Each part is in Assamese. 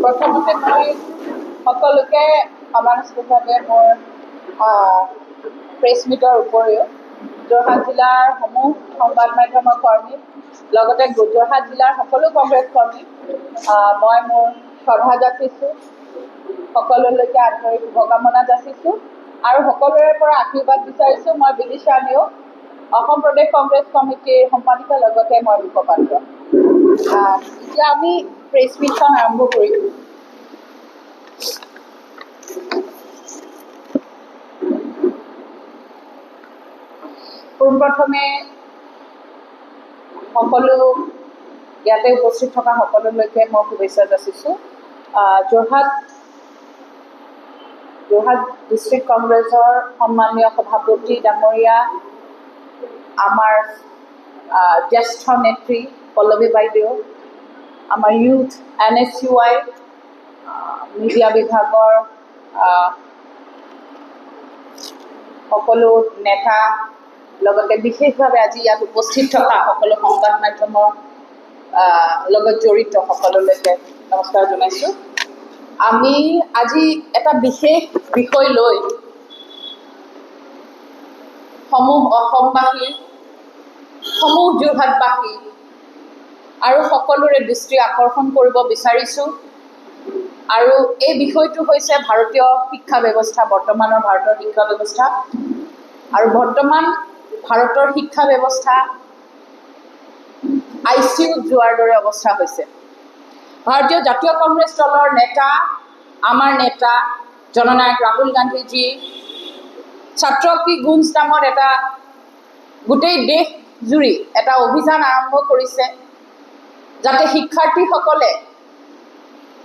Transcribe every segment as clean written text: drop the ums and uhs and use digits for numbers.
প্ৰথমতে মই সকলোকে সমাজভাৱে মোৰ প্ৰেছ মিটৰ উপৰিও যোৰহাট জিলাৰ সমূহ সংবাদ মাধ্যমৰ কৰ্মী লগতে যোৰহাট জিলাৰ সকলো কংগ্ৰেছ কৰ্মী মই মোৰ শ্ৰদ্ধা যাচিছোঁ, সকলোলৈকে আন্তৰিক শুভকামনা যাচিছোঁ আৰু সকলোৰে পৰা আশীৰ্বাদ বিচাৰিছোঁ। মই বিদিশা নেওগ, অসম প্ৰদেশ কংগ্ৰেছ কমিটিৰ সম্পাদিকা, লগতে মই মুখপাত্ৰ। এতিয়া আমি প্ৰেছ মিটখন আৰম্ভ কৰিম। পোনপ্ৰথমে সকলো ইয়াতে উপস্থিত থকা সকলোলৈকে মই শুভেচ্ছা যাচিছোঁ। যোৰহাট ডিষ্ট্ৰিক্ট কংগ্ৰেছৰ সন্মানীয় সভাপতি ডাঙৰীয়া, আমাৰ জ্যেষ্ঠ নেত্ৰী পল্লৱী বাইদেউ, আমাৰ ইউথ NSUI মিডিয়া বিভাগৰ সকলো নেতা, লগতে বিশেষভাৱে আজি ইয়াত উপস্থিত থকা সকলো সংবাদ মাধ্যমৰ লগত জড়িত সকলোলৈকে নমস্কাৰ জনাইছোঁ। আমি আজি এটা বিশেষ বিষয় লৈ সমূহ অসমবাসী, সমূহ যোৰহাটবাসী আৰু সকলোৰে দৃষ্টি আকৰ্ষণ কৰিব বিচাৰিছোঁ। আৰু এই বিষয়টো হৈছে ভাৰতীয় শিক্ষা ব্যৱস্থা, বৰ্তমানৰ ভাৰতৰ শিক্ষা ব্যৱস্থা। আৰু বৰ্তমান ভাৰতৰ শিক্ষা ব্যৱস্থা ICUত যোৱাৰ দৰে অৱস্থা হৈছে। ভাৰতীয় জাতীয় কংগ্ৰেছ দলৰ নেতা, আমাৰ নেতা জননায়ক ৰাহুল গান্ধীজী ছাত্ৰ কি গুঞ্জ নামৰ এটা গোটেই দেশ জুৰি এটা অভিযান আৰম্ভ কৰিছে, যাতে শিক্ষাৰ্থীসকলে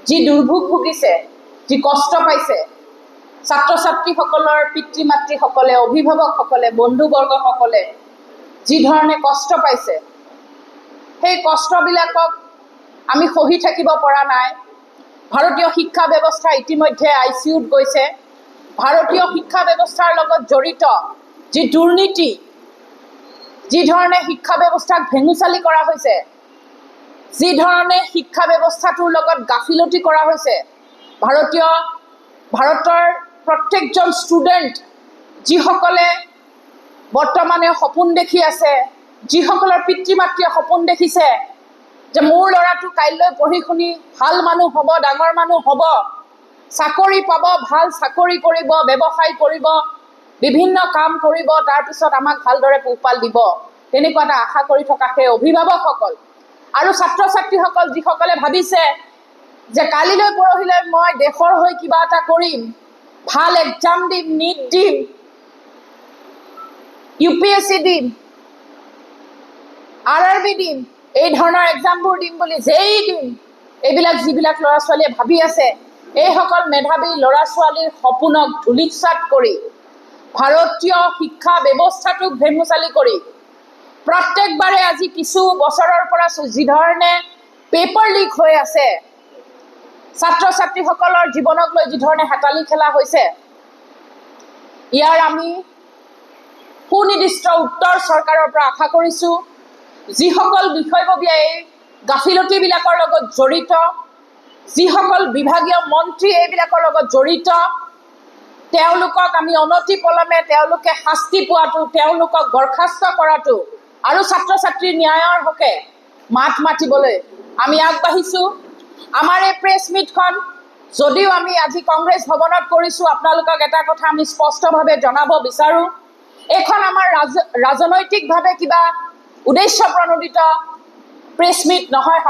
যি দুৰ্ভোগ ভুগিছে, যি কষ্ট পাইছে, ছাত্ৰ ছাত্ৰীসকলৰ পিতৃ মাতৃসকলে, অভিভাৱকসকলে, বন্ধুবৰ্গসকলে যি ধৰণে কষ্ট পাইছে, সেই কষ্টবিলাকক আমি সহি থাকিব পৰা নাই। ভাৰতীয় শিক্ষা ব্যৱস্থা ইতিমধ্যে ICUত গৈছে। ভাৰতীয় শিক্ষা ব্যৱস্থাৰ লগত জড়িত যি দুৰ্নীতি, যি ধৰণে শিক্ষা ব্যৱস্থাক ভেঙুচালি কৰা হৈছে, যি ধৰণে শিক্ষা ব্যৱস্থাটোৰ লগত গাফিলতি কৰা হৈছে, ভাৰতৰ প্ৰত্যেকজন ষ্টুডেণ্ট যিসকলে বৰ্তমানে সপোন দেখি আছে, যিসকলৰ পিতৃ মাতৃয়ে সপোন দেখিছে যে মোৰ ল'ৰাটো কাইলৈ পঢ়ি শুনি ভাল মানুহ হ'ব, ডাঙৰ মানুহ হ'ব, চাকৰি পাব, ভাল চাকৰি কৰিব, ব্যৱসায় কৰিব, বিভিন্ন কাম কৰিব, তাৰপিছত আমাক ভালদৰে পোহপাল দিব, তেনেকুৱা এটা আশা কৰি থকা সেই অভিভাৱকসকল আৰু ছাত্ৰ ছাত্ৰীসকল যিসকলে ভাবিছে যে কালিলৈ পৰহিলৈ মই দেশৰ হৈ কিবা এটা কৰিম, ভাল এক্সাম দিম, NEET দিম, UPSC দিম, RRB দিম, এই ধৰণৰ এক্সামবোৰ দিম বুলি JEE দিম, এইবিলাক যিবিলাক ল'ৰা ছোৱালীয়ে ভাবি আছে, এইসকল মেধাৱী ল'ৰা ছোৱালীৰ সপোনক ধূলিসাৎ কৰি, ভাৰতীয় শিক্ষা ব্যৱস্থাটোক ভেঙুচালি কৰি, প্ৰত্যেকবাৰে আজি কিছু বছৰৰ পৰা যি ধৰণে পেপাৰ লিক হৈ আছে, ছাত্ৰ ছাত্ৰীসকলৰ জীৱনক লৈ যি ধৰণে হেতালি খেলা হৈছে, ইয়াৰ আমি সুনিৰ্দিষ্ট উত্তৰ চৰকাৰৰ পৰা আশা কৰিছোঁ। যিসকল বিষয়ববীয়া এই গাফিলতিবিলাকৰ লগত জড়িত, যিসকল বিভাগীয় মন্ত্ৰী এইবিলাকৰ লগত জড়িত, তেওঁলোকক আমি অনতিপলমে তেওঁলোকে শাস্তি পোৱাটো, তেওঁলোকক বৰ্খাস্ত কৰাটো আৰু ছাত্ৰ ছাত্ৰীৰ ন্যায়ৰ হকে মাত মাতিবলৈ আমি আগবাঢ়িছোঁ। আমাৰ এই প্ৰেছ মিটখন যদিও আমি আজি কংগ্ৰেছ ভৱনত কৰিছোঁ, আপোনালোকক এটা কথা আমি স্পষ্টভাৱে জনাব বিচাৰোঁ, এইখন আমাৰ ৰাজনৈতিকভাৱে কিবা উদ্দেশ্য প্ৰণোদিত প্ৰেছ মিট নহয়,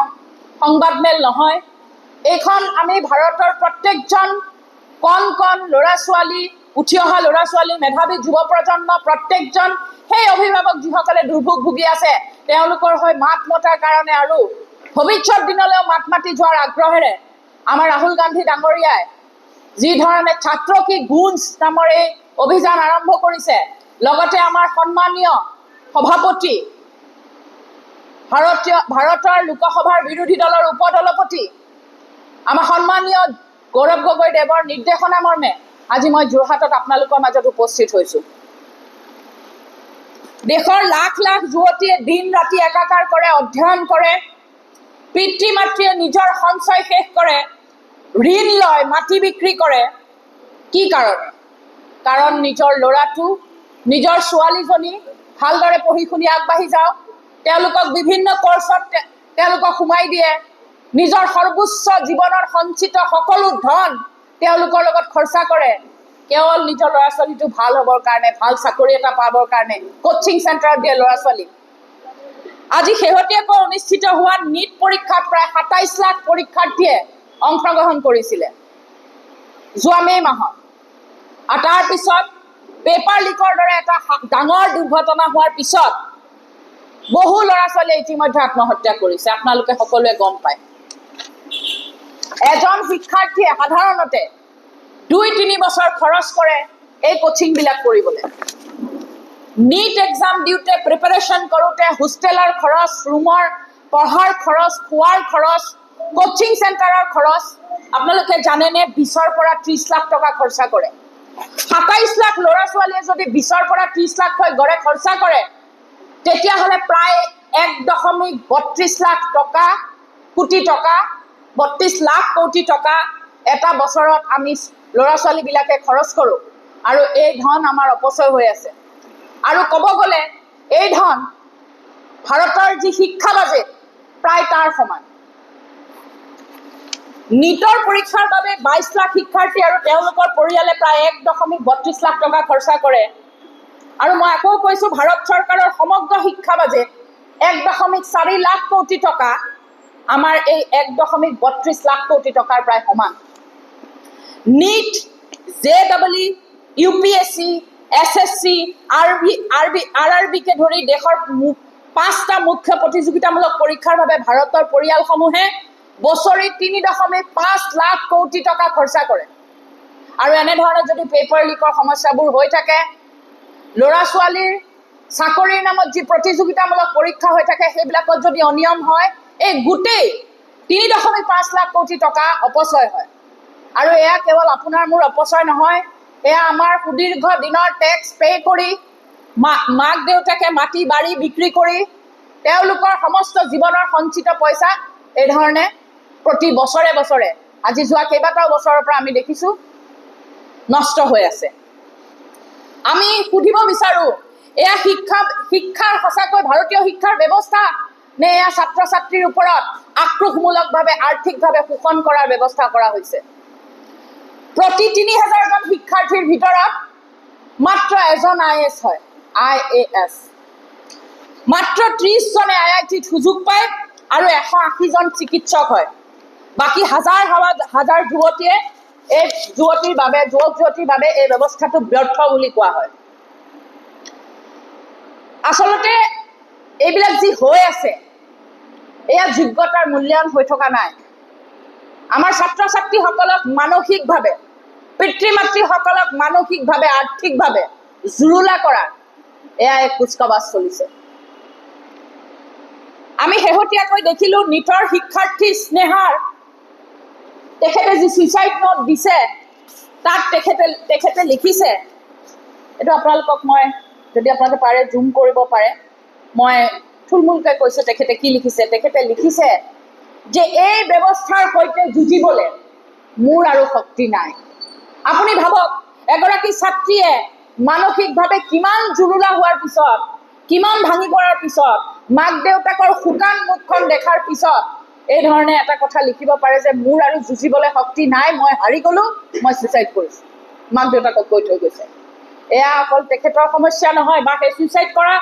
সংবাদমেল নহয়। এইখন আমি ভাৰতৰ প্ৰত্যেকজন কণ কণ ল'ৰা ছোৱালী, উঠি অহা ল'ৰা ছোৱালী, মেধাৱী যুৱ প্ৰজন্ম, প্ৰত্যেকজন সেই অভিভাৱক যিসকলে দুৰ্ভোগ ভুগি আছে, তেওঁলোকৰ হৈ মাত মতাৰ কাৰণে আৰু ভৱিষ্যত দিনলৈও মাত মাতি যোৱাৰ আগ্ৰহেৰে আমাৰ ৰাহুল গান্ধী ডাঙৰীয়াই যি ধৰণে ছাত্ৰ কি গুঞ্জ নামৰ এই অভিযান আৰম্ভ কৰিছে, লগতে আমাৰ সন্মানীয় সভাপতি, ভাৰতৰ লোকসভাৰ বিৰোধী দলৰ উপদলপতি, আমাৰ সন্মানীয় গৌৰৱ গগৈ দেৱৰ নিৰ্দেশনা মৰ্মে আজি মই যোৰহাটত আপোনালোকৰ মাজত উপস্থিত হৈছোঁ। দেশৰ লাখ লাখ যুৱতীয়ে দিন ৰাতি একাকাৰ কৰে, অধ্যয়ন কৰে, পিতৃ মাতৃয়ে নিজৰ সঞ্চয় শেষ কৰে, ঋণ লয়, মাটি বিক্ৰী কৰে। কি কাৰণে? কাৰণ নিজৰ ল'ৰাটো, নিজৰ ছোৱালীজনী ভালদৰে পঢ়ি শুনি আগবাঢ়ি যাওক, তেওঁলোকক বিভিন্ন কৰ্চত তেওঁলোকক সোমাই দিয়ে, নিজৰ সৰ্বোচ্চ জীৱনৰ সঞ্চিত সকলো ধন তেওঁলোকৰ লগত খৰচা কৰে, কেৱল নিজৰ ল'ৰা ছোৱালীটো ভাল হ'বৰ কাৰণে, ভাল চাকৰি এটা পাবৰ কাৰণে কোচিং চেণ্টাৰত দিয়ে ল'ৰা ছোৱালী। আজি শেহতীয়াকৈ অনুষ্ঠিত হোৱা নীট পৰীক্ষাত প্ৰায় ২৭ লাখ পৰীক্ষাৰ্থীয়ে অংশগ্ৰহণ কৰিছিলে যোৱা মে' মাহত। আৰু তাৰ পিছত পেপাৰ লিকৰ দৰে এটা ডাঙৰ দুৰ্ঘটনা হোৱাৰ পিছত বহু ল'ৰা ছোৱালীয়ে ইতিমধ্যে আত্মহত্যা কৰিছে, আপোনালোকে সকলোৱে গম পায়। এজন শিক্ষাৰ্থীয়ে সাধাৰণতে ২-৩ বছৰ খৰচ কৰে এই কোচিংবিলাক কৰিবলৈ। নীট এক্সাম দিওঁতে, প্ৰিপাৰেশ্যন কৰোঁতে হোষ্টেলৰ খৰচ, ৰুমৰ পঢ়াৰ খৰচ, খোৱাৰ খৰচ, কোচিং চেণ্টাৰৰ খৰচ আপোনালোকে জানেনে ২০ৰ পৰা ৩০ লাখ টকা খৰচা কৰে। ২৭ লাখ ল'ৰা ছোৱালীয়ে যদি ২০ৰ পৰা ৩০ লাখ হৈ গড়ে খৰচা কৰে, তেতিয়াহ'লে প্ৰায় ১.৩২ লাখ টকা, কোটি টকা, ৩২ লাখ কোটি টকা এটা বছৰত আমি ল'ৰা ছোৱালীবিলাকে খৰচ কৰোঁ, আৰু এই ধন আমাৰ অপচয় হৈ আছে। আৰু ক'ব গ'লে এই ধন ভাৰতৰ যি শিক্ষা বাজেট প্ৰায় তাৰ সমান। নীটৰ পৰীক্ষাৰ বাবে ২২ লাখ শিক্ষাৰ্থী আৰু তেওঁলোকৰ পৰিয়ালে প্ৰায় ১.৩২ লাখ টকা খৰচা কৰে। আৰু মই আকৌ কৈছোঁ, ভাৰত চৰকাৰৰ সমগ্ৰ শিক্ষা বাজেট ১.৪ লাখ কোটি টকা আমাৰ এই ১.৩২ লাখ কোটি টকাৰ প্ৰায় সমান। নীট, JEE, UPSC, SSC, RRBকে ধৰি দেশৰ ৫টা মুখ্য প্ৰতিযোগিতামূলক পৰীক্ষাৰ বাবে ভাৰতৰ পৰিয়ালসমূহে বছৰি ৩.৫ লাখ কোটি টকা খৰচা কৰে। আৰু এনেধৰণে যদি পেপাৰ লিকৰ সমস্যাবোৰ হৈ থাকে, ল'ৰা ছোৱালীৰ চাকৰিৰ নামত যি প্ৰতিযোগিতামূলক পৰীক্ষা হৈ থাকে, সেইবিলাকত যদি অনিয়ম হয়, এই গোটেই ৩.৫ লাখ কোটি টকা অপচয় হয়। আৰু এয়া কেৱল আপোনাৰ মোৰ অপচয় নহয়, এয়া আমাৰ সুদীৰ্ঘ দিনৰ টেক্স পে' কৰি, মাক দেউতাকে মাটি বাৰী বিক্ৰী কৰি, তেওঁলোকৰ সমস্ত জীৱনৰ সঞ্চিত পইচা এই ধৰণে প্ৰতি বছৰে বছৰে, আজি যোৱা কেইবাটাও বছৰৰ পৰা আমি দেখিছোঁ, নষ্ট হৈ আছে। আমি সুধিব বিচাৰোঁ, এয়া শিক্ষাৰ সঁচাকৈ ভাৰতীয় শিক্ষাৰ ব্যৱস্থা, নে এয়া ছাত্ৰ ছাত্ৰীৰ ওপৰত আক্ৰোশমূলকভাৱে আৰ্থিকভাৱে শোষণ কৰাৰ ব্যৱস্থা কৰা হৈছে? প্ৰতি ৩,০০০জন শিক্ষাৰ্থীৰ ভিতৰত মাত্ৰ এজন IAS হয়, IAS। মাত্ৰ ৩০জনে IITত সুযোগ পায় আৰু ১৮০জন চিকিৎসক হয়। বাকী হাজাৰ হাজাৰ যুৱতীয়ে এই যুৱক যুৱতীৰ বাবে এই ব্যৱস্থাটো ব্যৰ্থ বুলি কোৱা হয়। আচলতে এইবিলাক যি হৈ আছে, এয়া যোগ্যতাৰ মূল্যায়ন হৈ থকা নাই। আমাৰ ছাত্ৰ ছাত্ৰীসকলক মানসিকভাৱে, পিতৃ মাতৃসকলক মানসিকভাৱে, আৰ্থিকভাৱে জুৰুলা কৰাৰ এয়া এক কুচকাৱাজ চলিছে। আমি শেহতীয়াকৈ দেখিলোঁ, নীটৰ শিক্ষাৰ্থী স্নেহাৰ তেখেতে যি ছুইচাইড নোট দিছে, তাত তেখেতে লিখিছে, এইটো আপোনালোকক মই যদি আপোনালোকে পাৰে জুম কৰিব পাৰে, মই থুলমূলকৈ কৈছোঁ তেখেতে কি লিখিছে। তেখেতে লিখিছে যে এই ব্যৱস্থাৰ সৈতে যুঁজিবলৈ মোৰ আৰু শক্তি নাই। আপুনি ভাবক, এগৰাকী ছাত্ৰীয়ে মানসিকভাৱে কিমান জুৰুলা হোৱাৰ পিছত, কিমান ভাঙি পৰাৰ পিছত, মাক দেউতাকৰ শুকান মুখখন দেখাৰ পিছত এই ধৰণে এটা কথা লিখিব পাৰে যে মোৰ আৰু যুঁজিবলৈ শক্তি নাই, মই হাৰি গ'লোঁ, মই ছুইচাইড কৰিছোঁ, মাক দেউতাকক কৈ থৈ গৈছে। এয়া অকল তেখেতৰ সমস্যা নহয়, বা সেই ছুইচাইড কৰা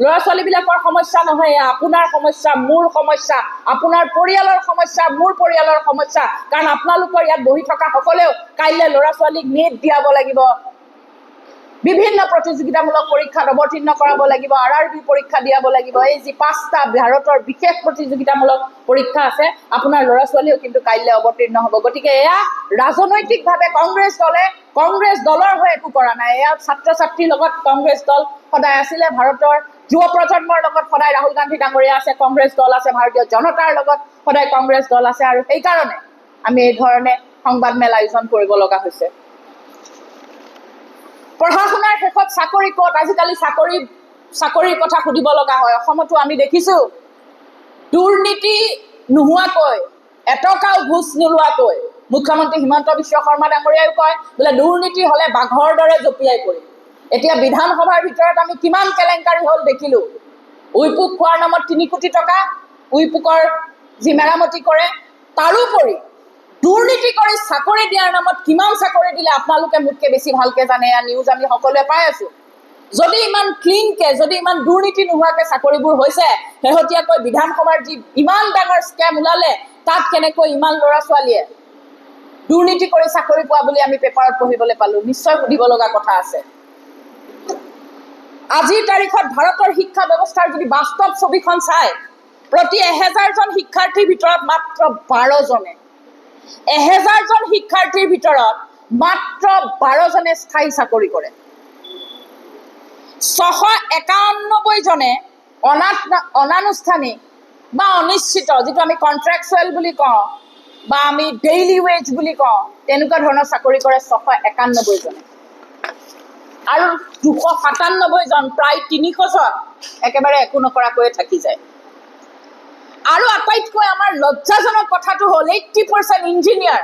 ল'ৰা ছোৱালীবিলাকৰ সমস্যা নহয়, এয়া আপোনাৰ সমস্যা, মোৰ সমস্যা, আপোনাৰ পৰিয়ালৰ সমস্যা, মোৰ পৰিয়ালৰ সমস্যা। কাৰণ আপোনালোকৰ ইয়াত বহি থকা সকলেও কাইলৈ ল'ৰা ছোৱালীক নীট দিয়াব লাগিব, বিভিন্ন প্ৰতিযোগিতামূলক পৰীক্ষাত অৱতীৰ্ণ কৰাব লাগিব, RRB পৰীক্ষা দিয়াব লাগিব। এই যি 5টা ভাৰতৰ বিশেষ প্ৰতিযোগিতামূলক পৰীক্ষা আছে, আপোনাৰ ল'ৰা ছোৱালীও কিন্তু কাইলৈ অৱতীৰ্ণ হ'ব। গতিকে এয়া ৰাজনৈতিকভাৱে কংগ্ৰেছ দলৰ হৈ একো কৰা নাই। এয়া ছাত্ৰ ছাত্ৰীৰ লগত কংগ্ৰেছ দল সদায় আছিলে, ভাৰতৰ যুৱ প্ৰজন্মৰ লগত সদায় ৰাহুল গান্ধী ডাঙৰীয়া আছে, কংগ্ৰেছ দল আছে, ভাৰতীয় জনতাৰ লগত সদায় কংগ্ৰেছ দল আছে। আৰু সেইকাৰণে আমি এই ধৰণে সংবাদমেল আয়োজন কৰিব লগা হৈছে। পঢ়া শুনাৰ শেষত চাকৰি ক'ত? আজিকালি চাকৰিৰ কথা সুধিব লগা হয়। অসমতো আমি দেখিছোঁ, দুৰ্নীতি নোহোৱাকৈ, এটকাও ঘোচ নোলোৱাকৈ মুখ্যমন্ত্ৰী হিমন্ত বিশ্ব শৰ্মা ডাঙৰীয়াইও কয় বোলে দুৰ্নীতি হ'লে বাঘৰ দৰে জঁপিয়াই পৰিম। এতিয়া বিধানসভাৰ ভিতৰত আমি কিমান কেলেংকাৰী হ'ল দেখিলোঁ। উইপুক খোৱাৰ নামত 3 কোটি টকা, উইপুকৰ যি মেৰামতি কৰে, তাৰোপৰি দুৰ্নীতি কৰি চাকৰি দিয়াৰ নামত কিমান চাকৰি দিলে আপোনালোকে মোতকৈ বেছি ভালকৈ জানে। এয়া নিউজ আমি সকলোৱে পাই আছোঁ। যদি ইমান ক্লিনকে, যদি ইমান দুৰ্নীতি নোহোৱাকৈ চাকৰিবোৰ হৈছে, শেহতীয়াকৈ বিধানসভাৰ যি ইমান ডাঙৰ স্কেম ওলালে, তাত কেনেকৈ ইমান ল'ৰা ছোৱালীয়ে দুৰ্নীতি কৰি চাকৰি পোৱা বুলি আমি পেপাৰত পঢ়িবলৈ পালোঁ। নিশ্চয় সুধিব লগা কথা আছে। আজিৰ তাৰিখত ভাৰতৰ শিক্ষা ব্যৱস্থাৰ যদি বাস্তৱ ছবিখন চায়, প্ৰতি 1000জন শিক্ষাৰ্থীৰ ভিতৰত মাত্ৰ 12জনে, 1000জন শিক্ষাৰ্থীৰ ভিতৰত মাত্ৰ 12জনে স্থায়ী চাকৰি কৰে। 691জনে অনানুষ্ঠানিক বা অনিশ্চিত, যিটো আমি কণ্ট্ৰেকচুৱেল বুলি কওঁ বা আমি ডেইলি ৱেজ বুলি কওঁ, তেনেকুৱা ধৰণৰ চাকৰি কৰে 691জনে। আৰু 297জন, প্ৰায় 300জন একেবাৰে একো নকৰাকৈয়ে থাকি যায়। আৰু আটাইতকৈ আমাৰ লজ্জাজনক কথাটো হ'ল 80% ইঞ্জিনিয়াৰ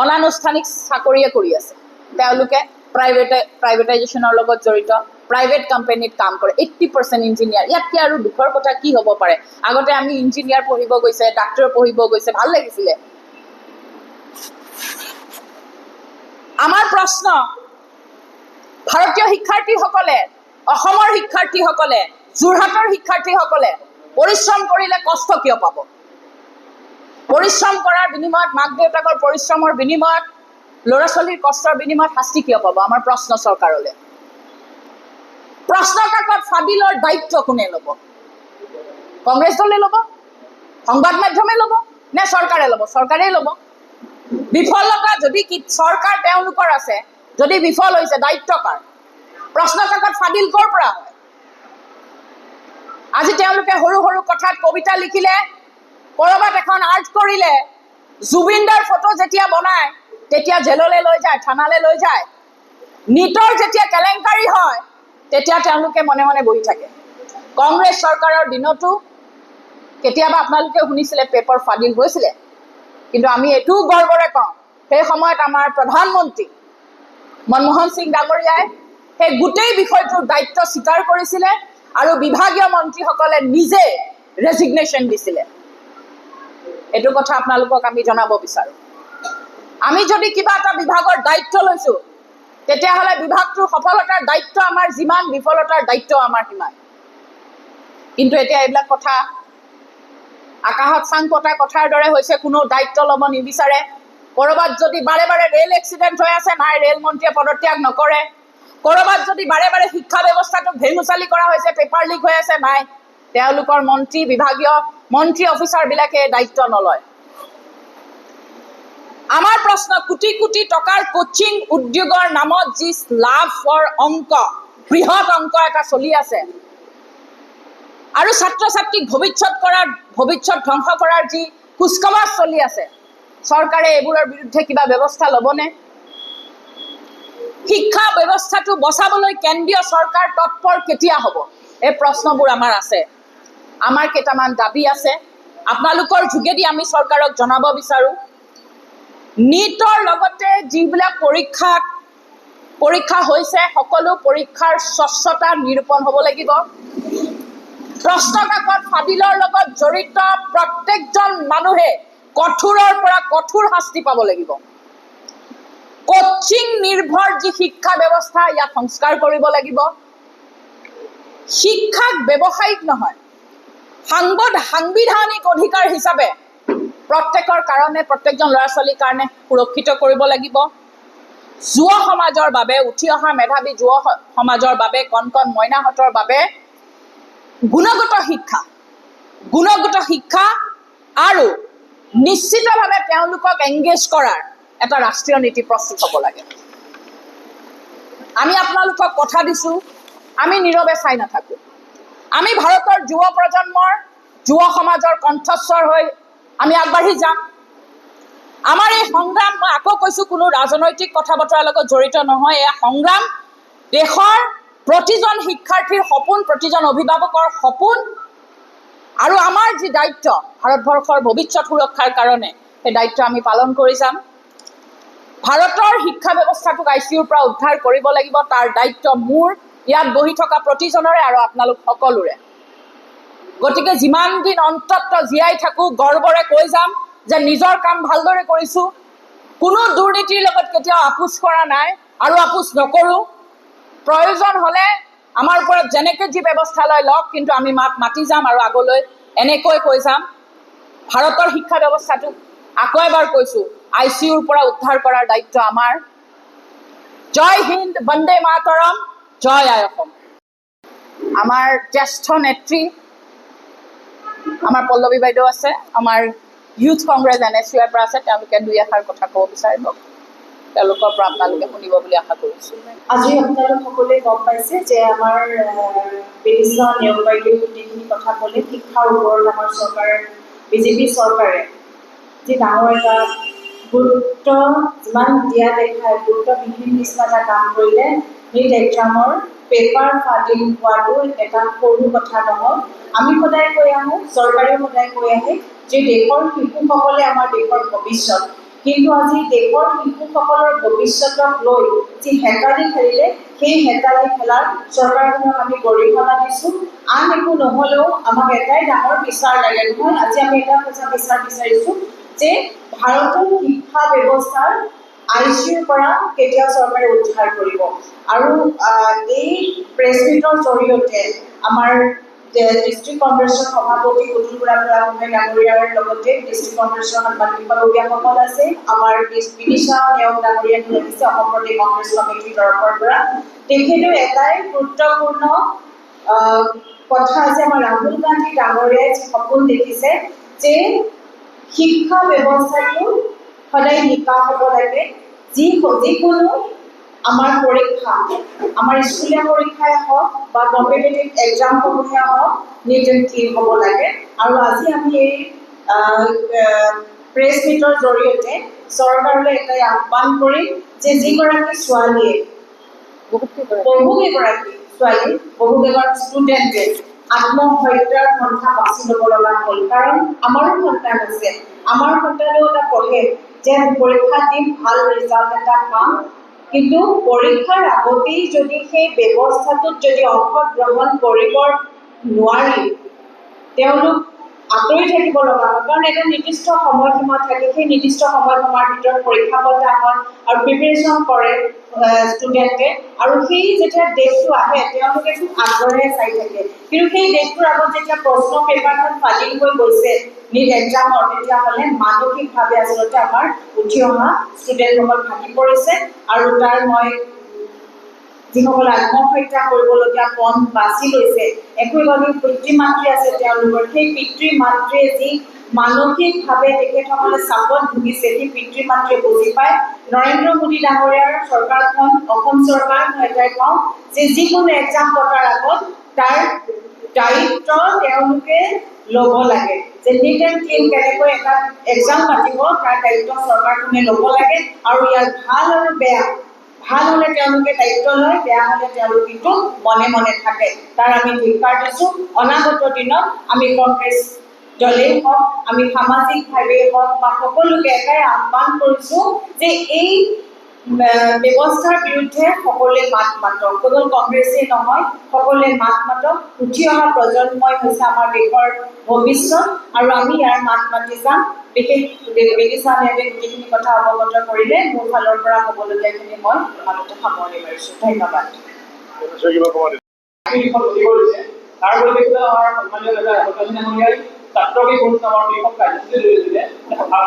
অনানুষ্ঠানিক চাকৰিয়ে কৰি আছে। তেওঁলোকে প্ৰাইভেটাইজেশ্যনৰ লগত জড়িত, প্ৰাইভেট কোম্পানীত কাম কৰে। 80% ইঞ্জিনিয়াৰ। ইয়াতকৈ আৰু দুখৰ কথা কি হ'ব পাৰে? আগতে আমি ইঞ্জিনিয়াৰ পঢ়িব গৈছে, ডাক্তৰ পঢ়িব গৈছে, ভাল লাগিছিলে। আমাৰ প্ৰশ্ন, ভাৰতীয় শিক্ষাৰ্থীসকলে, অসমৰ শিক্ষাৰ্থীসকলে, যোৰহাটৰ শিক্ষাৰ্থীসকলে পৰিশ্ৰম কৰিলে কষ্ট কিয় পাব? পৰিশ্ৰম কৰাৰ বিনিময়ত, মাক দেউতাকৰ পৰিশ্ৰমৰ বিনিময়ত, ল'ৰা ছোৱালীৰ কষ্টৰ বিনিময়ত শাস্তি কিয় পাব? আমাৰ প্ৰশ্ন চৰকাৰলৈ। প্ৰশ্ন কাকত ফাদিলৰ দায়িত্ব কোনে ল'ব? কংগ্ৰেছ দলে ল'ব? সংবাদ মাধ্যমে ল'ব? নে চৰকাৰে ল'ব? চৰকাৰেই ল'ব। বিফলতা যদি চৰকাৰ তেওঁলোকৰ আছে, যদি বিফল হৈছে, দায়িত্ব কাৰ? প্ৰশ্ন কাকত ফাদিল ক'ৰ পৰা হয়? আজি তেওঁলোকে সৰু সৰু কথাত কবিতা লিখিলে, ক'ৰবাত এখন আৰ্ট কৰিলে, জুবিনদাৰ ফটো যেতিয়া বনায় তেতিয়া জেললৈ লৈ যায়, থানালৈ লৈ যায়। নিটৰ যেতিয়া কেলেংকাৰী হয় তেতিয়া তেওঁলোকে মনে মনে বহি থাকে। কংগ্ৰেছ চৰকাৰৰ দিনতো কেতিয়াবা আপোনালোকে শুনিছিলে পেপাৰ ফাদিল হৈছিলে, কিন্তু আমি এইটোও গৰ্বৰে কওঁ, সেই সময়ত আমাৰ প্ৰধানমন্ত্ৰী মনমোহন সিং ডাঙৰীয়াই সেই গোটেই বিষয়টোৰ দায়িত্ব স্বীকাৰ কৰিছিলে আৰু বিভাগীয় মন্ত্ৰীসকলে নিজে ৰেজিগনেশ্যন দিছিলে। এইটো কথা আপোনালোকক আমি জনাব বিচাৰোঁ। আমি যদি কিবা এটা বিভাগৰ দায়িত্ব লৈছোঁ, তেতিয়াহ'লে বিভাগটোৰ সফলতাৰ দায়িত্ব আমাৰ যিমান, বিফলতাৰ দায়িত্ব আমাৰ সিমান। কিন্তু এতিয়া এইবিলাক কথা আকাশত চাং পতা কথাৰ দৰে হৈছে, কোনো দায়িত্ব ল'ব নিবিচাৰে। ক'ৰবাত যদি বাৰে বাৰে ৰেল এক্সিডেণ্ট হৈ আছে, নাই ৰেল মন্ত্ৰীয়ে পদত্যাগ নকৰে। ক'ৰবাত যদি বাৰে বাৰে শিক্ষা ব্যৱস্থাটোক ভেঙুচালি কৰা হৈছে, পেপাৰ লিক হৈ আছে, নাই তেওঁলোকৰ মন্ত্ৰী, বিভাগীয় মন্ত্ৰী অফিচাৰবিলাকে দায়িত্ব নলয়। আমাৰ প্ৰশ্ন, কোটি কোটি টকাৰ কোচিং উদ্যোগৰ নামত যি লাভৰ অংক, বৃহৎ অংক এটা চলি আছে, আৰু ছাত্ৰ ছাত্ৰীক ভৱিষ্যত ধ্বংস কৰাৰ যি কুচকাৱাজ চলি আছে, চৰকাৰে এইবোৰৰ বিৰুদ্ধে কিবা ব্যৱস্থা ল'বনে? শিক্ষা ব্যৱস্থাটো বচাবলৈ কেন্দ্ৰীয় চৰকাৰ তৎপৰ কেতিয়া হ'ব? এই প্ৰশ্নবোৰ আমাৰ আছে। আমাৰ কেইটামান দাবী আছে, আপোনালোকৰ যোগেদি আমি চৰকাৰক জনাব বিচাৰোঁ। নিটৰ লগতে যিবিলাক পৰীক্ষা হৈছে, সকলো পৰীক্ষাৰ স্বচ্ছতা নিৰূপণ হ'ব লাগিব। প্ৰশ্ন কাকত ফাদিলৰ লগত জড়িত প্ৰত্যেকজন মানুহে কঠোৰৰ পৰা কঠোৰ শাস্তি পাব লাগিব। কোচিং নিৰ্ভৰ যি শিক্ষা ব্যৱস্থা, ইয়াক সংস্কাৰ কৰিব লাগিব। শিক্ষাক ব্যৱসায়িক নহয়, সাংবিধানিক অধিকাৰ হিচাপে প্ৰত্যেকৰ কাৰণে, প্ৰত্যেকজন ল'ৰা ছোৱালীৰ কাৰণে সুৰক্ষিত কৰিব লাগিব। যুৱ সমাজৰ বাবে, উঠি অহা মেধাৱী যুৱ সমাজৰ বাবে, কণ কণ মইনাহঁতৰ বাবে গুণগত শিক্ষা আৰু নিশ্চিতভাৱে তেওঁলোকক এংগেজ কৰাৰ এটা ৰাষ্ট্ৰীয় নীতি প্ৰস্তুত হ'ব লাগে। আমি আপোনালোকক কথা দিছোঁ, আমি নীৰৱে চাই নাথাকোঁ। আমি ভাৰতৰ যুৱ প্ৰজন্মৰ, যুৱ সমাজৰ কণ্ঠস্বৰ হৈ আমি আগবাঢ়ি যাম। আমাৰ এই সংগ্ৰাম, মই আকৌ কৈছোঁ, কোনো ৰাজনৈতিক কথা বতৰাৰ লগত জড়িত নহয়। এয়া সংগ্ৰাম দেশৰ প্ৰতিজন শিক্ষাৰ্থীৰ সপোন, প্ৰতিজন অভিভাৱকৰ সপোন, আৰু আমাৰ যি দায়িত্ব ভাৰতবৰ্ষৰ ভৱিষ্যত সুৰক্ষাৰ কাৰণে সেই দায়িত্ব আমি পালন কৰি যাম। ভাৰতৰ শিক্ষা ব্যৱস্থাটোক ICUৰ পৰা উদ্ধাৰ কৰিব লাগিব, তাৰ দায়িত্ব মোৰ, ইয়াত বহি থকা প্ৰতিজনৰে আৰু আপোনালোক সকলোৰে। গতিকে যিমান দিন অন্তত জীয়াই থাকোঁ গৰ্বৰে কৈ যাম যে নিজৰ কাম ভালদৰে কৰিছোঁ, কোনো দুৰ্নীতিৰ লগত কেতিয়াও আপোচ কৰা নাই আৰু আপোচ নকৰোঁ। প্ৰয়োজন হ'লে আমাৰ ওপৰত যেনেকৈ যি ব্যৱস্থা লয় লওক, কিন্তু আমি মাতি যাম আৰু আগলৈ এনেকৈ কৈ যাম। ভাৰতৰ শিক্ষা ব্যৱস্থাটোক আকৌ এবাৰ কৈছোঁ, ICUৰ পৰা উদ্ধাৰ কৰাৰ দায়িত্ব আমাৰ। জয় হিন্দ, বন্দে মাতৰম, জয় আই অসম। আমাৰ জ্যেষ্ঠ নেত্ৰী আমাৰ পল্লৱী বাইদেউ আছে, আমাৰ ইউথ কংগ্ৰেছ NSUৰ পৰা আছে, তেওঁলোকে দুই এষাৰ কথা ক'ব বিচাৰিব, তেওঁলোকৰ পৰা আপোনালোকে শুনিব বুলি আশা কৰিছোঁ। আজি আপোনালোক সকলোৱে গম পাইছে যে আমাৰ বিদেশী নিয়োগ বাইদেউ গোটেইখিনি কথা ক'লে। শিক্ষাৰ ওপৰত আমাৰ চৰকাৰ, BJP চৰকাৰে যি ডাঙৰ এটা গুৰুত্ব যিমান দিয়া দেখায়, গুৰুত্ববিহীন নিচিনা এটা কাম কৰিলে। নিট এক্সামৰ পেপাৰ ফাদিল হোৱাটো এটা সৰু কথা নহয়। আমি সদায় কৈ আহোঁ, চৰকাৰেও সদায় কৈ আহে যে দেশৰ শিশুসকলে আমাৰ দেশৰ ভৱিষ্যত, কিন্তু আজি দেশৰ শিশুসকলৰ ভৱিষ্যতক লৈ যি হেতালি খেলিলে, সেই হেতালি খেলাৰ চৰকাৰখনক আমি গৰিহণা দিছোঁ। আন একো নহ'লেও আমাক এটাই ডাঙৰ বিচাৰ লাগে নহয়, আজি আমি এটা কথা বিচাৰিছোঁ যে ভাৰতৰ শিক্ষা ব্যৱস্থাৰ ICUৰ পৰা কেতিয়া চৰকাৰে উদ্ধাৰ কৰিব। আৰু এই প্ৰেছ মিটৰ জৰিয়তে আমাৰ ডিষ্ট্ৰিক্ট কংগ্ৰেছৰ সভাপতি কুতুল বুঢ়া ডাঙৰীয়াৰ লগতে ডিষ্ট্ৰিক্ট কংগ্ৰেছৰ সাংবাদিকসকল আছে, আমাৰ বিদিশা নেওগ ডাঙৰীয়াটো লাগিছে অসম প্ৰদেশ কংগ্ৰেছ কমিটিৰ তৰফৰ পৰা। তেখেতেও এটাই গুৰুত্বপূৰ্ণ কথা আছে, আমাৰ ৰাহুল গান্ধী ডাঙৰীয়াই যি সপোন দেখিছে যে শিক্ষা ব্যৱস্থাটো সদায় নিকা হ'ব লাগে। যিকোনো আমাৰ পৰীক্ষা, আমাৰ স্কুলীয়া পৰীক্ষাই হওক বা কম্পিটিটিভ এক্সামসমূহে হওক, নিট এণ্ড ক্লিন হ'ব লাগে। আৰু আজি আমি এই প্ৰেছ মিটৰ জৰিয়তে চৰকাৰলৈ এটাই আহ্বান কৰিম যে যিগৰাকী ছোৱালীয়ে, বহুকেইগৰাকী ছোৱালী, বহুকেইগৰাকী ষ্টুডেণ্টে আত্মহত্যাৰ পন্থা বাছি ল'ব লগা হ'ল। কাৰণ আমাৰো সন্তান আছে, আমাৰ সন্তানেও এটা পঢ়ে যে পৰীক্ষা দিম, ভাল ৰিজাল্ট এটা পাম, কিন্তু পৰীক্ষাৰ আগতেই যদি সেই ব্যৱস্থাটোত যদি অংশগ্ৰহণ কৰিব নোৱাৰি তেওঁলোক আঁতৰি থাকিব লগা হয়। কাৰণ এটা নিৰ্দিষ্ট সময়সীমা থাকে, সেই নিৰ্দিষ্ট সময়সীমাৰ ভিতৰত পৰীক্ষা পতা হয় আৰু প্ৰিপেৰেশ্যন কৰে ষ্টুডেণ্টে, আৰু সেই যেতিয়া ডেটটো আহে তেওঁলোকে খুব আগ্ৰহেৰে চাই থাকে। কিন্তু সেই ডেটটোৰ আগত যেতিয়া প্ৰশ্ন পেপাৰখন ফাদিল হৈ গৈছে নিট এক্সামৰ, তেতিয়াহ'লে মানসিকভাৱে আচলতে আমাৰ উঠি অহা ষ্টুডেণ্টসকল ভাগি পৰিছে। আৰু তাৰ মই যিসকলে আত্মহত্যা কৰিবলগীয়া পথ বাছি লৈছে, একোগৰাকী পিতৃ মাতৃ আছে তেওঁলোকৰ, সেই পিতৃ মাতৃয়ে যি মানসিকভাৱে তেখেতসকলে চাপত ভুগিছে, সেই পিতৃ মাতৃয়ে বুজি পায়। নৰেন্দ্ৰ মোদী ডাঙৰীয়াৰ চৰকাৰখন, অসম চৰকাৰ, মই এটাই কওঁ যে যিকোনো এক্সাম পতাৰ আগত তাৰ দায়িত্ব তেওঁলোকে ল'ব লাগে, যে নিট এণ্ড ক্লিন কেনেকৈ এটা এক্সাম পাতিব তাৰ দায়িত্ব চৰকাৰখনে ল'ব লাগে। আৰু ইয়াৰ ভাল আৰু বেয়া, ভাল হ'লে তেওঁলোকে দায়িত্ব লয়, বেয়া হ'লে তেওঁলোক কিন্তু মনে মনে থাকে। তাৰ আমি ধিক্কাৰ দিছোঁ। অনাগত দিনত আমি কংগ্ৰেছ দলেই হওক, আমি সামাজিকভাৱেই হওক বা সকলোকে এটাই আহ্বান কৰিছোঁ যে এই ব্যৱস্থাৰ বিৰুদ্ধে সকলোৱে মাত মাতক। কেৱল কংগ্ৰেছেই নহয়, সকলোৱে মাত মাতক। উঠি অহা প্ৰজন্মই হৈছে আমাৰ দেশৰ ভৱিষ্যত, আৰু আমি ইয়াৰ মাত মাতি যাম। বিশেষ বিদিশা মেমে গোটেইখিনি কথা অৱগত কৰিলে, মোৰ ফালৰ পৰা ক'বলগীয়াখিনি মই ইমানতে সামৰণি মাৰিছোঁ। ধন্যবাদ। তাৰ পৰিপ্ৰেক্ষিতত আমাৰ সন্মানীয় ছাত্ৰকে গুৰুত্ব আমাৰ কৃষক কাৰ্যসূচী জৰিয়তে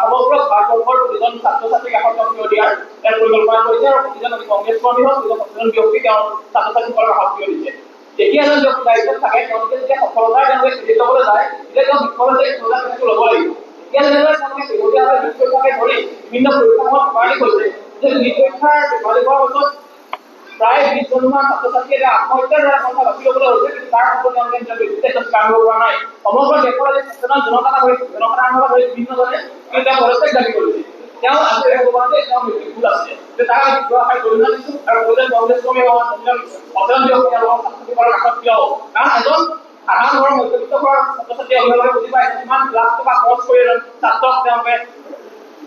সমগ্ৰ ভাৰতবৰ্ষৰ প্ৰতিজন ছাত্ৰ ছাত্ৰীক এখন কিয় দিয়াৰ ইয়াৰ পৰিকল্পনা কৰিছে, আৰু প্ৰতিজন কংগ্ৰেছ কৰ্মী হওক, প্ৰতিজন ব্যক্তি তেওঁৰ ছাত্ৰ ছাত্ৰীসকলৰ সাহস কিয় দিছে। যেতিয়া এজন ব্যক্তি দায়িত্বত থাকে, তেওঁলোকে যেতিয়া সফলতাৰ তেওঁলোকে খেলি ল'বলৈ যায়, তেতিয়া তেওঁ বিফলতে কেনেকৈ ল'ব লাগিব। এতিয়া যেনেদৰে তেওঁলোকে শেহতীয়াভাৱে নিট পৰীক্ষাকে ধৰি বিভিন্ন পৰীক্ষাসমূহত পেপাৰ কৰিছে, যে নিট পৰীক্ষাৰ পেপাৰ হোৱাৰ পাছত প্ৰায় 20জনমান ছাত্ৰ ছাত্ৰীয়ে এটা আত্মহত্যাৰ দ্বাৰা পন্থা বাছি ল'বলৈ হৈছে, কিন্তু তাৰ সম্পৰ্কে তেওঁলোকে কাম কৰিব পৰা নাই। সমগ্ৰ দেশৰ আজি সচেতন জনসাধাৰণৰ হৈ বিভিন্নজনে কিন্তু তেওঁ পদক্ষেপ দাবী কৰিছে। তেওঁ আজি এই অৱস্থাতে তেওঁ ভুল আছে, যে তাৰ আমি দুআষাৰ গৰিহণা দিছোঁ, আৰু প্ৰতিজন কংগ্ৰেছ কৰ্মী হওক, প্ৰতিজন সচেতন ব্যক্তি তেওঁলোকৰ ছাত্ৰছাত্ৰীসকলৰ কাষত থিয় হওক। কাৰণ এজন সাধাৰণ ঘৰৰ মধ্যবিত্ত ঘৰৰ ছাত্ৰ ছাত্ৰী অভিভাৱকে বুজি পায় কিমান লাখ টকা খৰচ কৰি এজন ছাত্ৰক তেওঁলোকে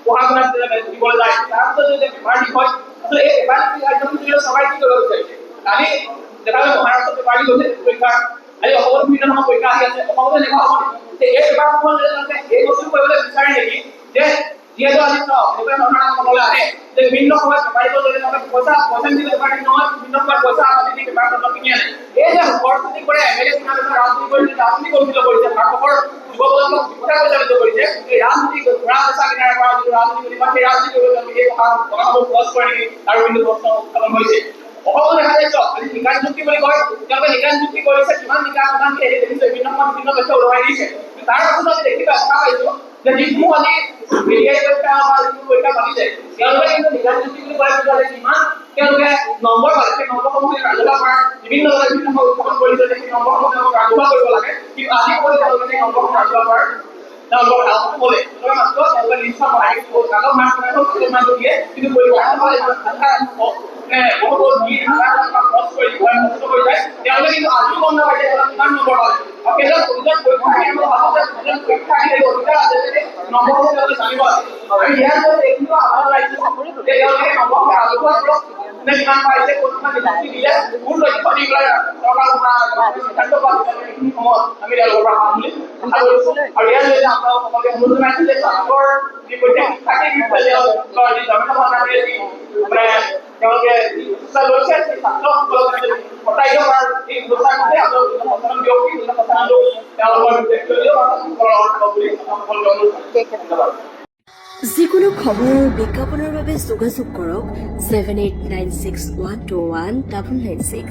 পঢ়া শুনাত দিবলৈ যায় তাৰপিছত যদি পেপাৰ লিক হয় আসলে এই পেপাৰ লিক কাৰ্যসূচীৰে চৰকাৰে কি কৰিব বিচাৰিছে কালি দেখা গ'ল মহাৰাষ্ট্ৰত পেপাৰ লিক হৈছে পৰীক্ষাৰ আজি অসমত বিভিন্ন ধৰণৰ পৰীক্ষা আহি আছে অসমতো এনেকুৱা হ'ব যে এই পেপাৰসমূহৰ জৰিয়তে এই বস্তু কৰিবলৈ বিচাৰে নেকি যে যিহেতু আজি চাওক এনেকুৱা ধৰণৰ সময় আহে যে বিভিন্ন সময়ত পেপাৰ লিকৰ জৰিয়তে পইচা দি পেপাৰ লিক নহয় বিভিন্ন সময়ত পইচা আদি দি পেপাৰ পত্ৰ কিনি আনে এই যে ৰাজনীতি কৰে এমএলএ কিনা পেপাৰ ৰাজনীতি কৰি ৰাজনীতি কল্পিত কৰিছে ভাৰতবৰ্ষৰ যুৱপ্ৰজন্মক বিপথে পৰিচালিত কৰিছে এই ৰাজনীতি ঘোঁৰা বেচা কিনাৰ পৰা যিটো ৰাজনীতি কৰিব সেই ৰাজনীতি কৰিব এই কথাবোৰ ক্ৰছ কৰে নেকি আৰু কিন্তু প্ৰশ্ন উত্থাপন হৈছে অসমত দেখা যায় চক আজি নিকান চুক্তি বুলি কয় তেওঁলোকে নিকান চুক্তি কৰিছে কিমান নিকান কিমান কি এই দেখিছে বিভিন্ন সময়ত বিভিন্ন তথ্য ওলাই দিছে তাৰ পাছত আমি দেখিবা দেখা পাইছো যে যিসমূহ আজি মিডিয়াই পৰীক্ষা বা যিবোৰ পৰীক্ষা পাতিছে তেওঁলোকে কিন্তু নিকান চুক্তি বুলি কয় যে কিমান তেওঁলোকে নম্বৰ পালে সেই নম্বৰসমূহ ৰাজহুৱা কৰাৰ বিভিন্ন ধৰণৰ বিভিন্ন সময় উত্থাপন কৰিছে যে সেই নম্বৰসমূহ তেওঁলোকে ৰাজহুৱা কৰিব লাগে কিন্তু আজি কৰি তেওঁলোকে সেই নম্বৰসমূহ ৰাজহুৱা কৰাৰ তেওঁলোকৰ আলোচনা বলে মাত্ৰ তেওঁলোকে নিশ্চয় মহাই কাগজ মাৰ্ক কৰে কাগজ মাৰ্ক দিয়ে কিন্তু পৰীক্ষা বহুত দিন ক্ৰছ কৰি যায় তেওঁলোকে কিন্তু আজিও গম নাপায় যে কিমান নম্বৰ পালে আৰু কেৱল দুজন পৰীক্ষা অধিকাৰ আছে যে নম্বৰসমূহ তেওঁলোকে জানিব আছে আৰু ইয়াৰ জৰিয়তে এইটো আহ্বান লাগিছে যে তেওঁলোকে নম্বৰসমূহ ৰাজহুৱা কৰক নে কিমান পাইছে কোনখন নিযুক্তি দিলে কোন লক্ষ্য দি পেলাই চৰকাৰ সিদ্ধান্ত লোৱা এইখিনি সময়ত আমি তেওঁলোকৰ পৰা পাম বুলি আশা কৰিছো আৰু ইয়াৰ জৰিয়তে আপোনালোক সকলোকে অনুৰোধ জনাইছো যে আগৰ যি প্ৰত্যেক শিক্ষাৰ্থীৰ বিদ্যালয়ৰ যি জনতা সন্মানেৰে যি মানে তেওঁলোকে ব্যৱস্থা লৈছে সেই ছাত্ৰসকলক হটাই দিব পৰাৰ এই ব্যৱস্থাৰ মতে আপোনালোক সচেতন ব্যক্তি সচেতন লোক তেওঁলোকৰ ব্যক্তিগত বুলি সকলোকে অনুৰোধ ধন্যবাদ যিকোনো খবৰ আৰু বিজ্ঞাপনৰ বাবে যোগাযোগ কৰক 7896121996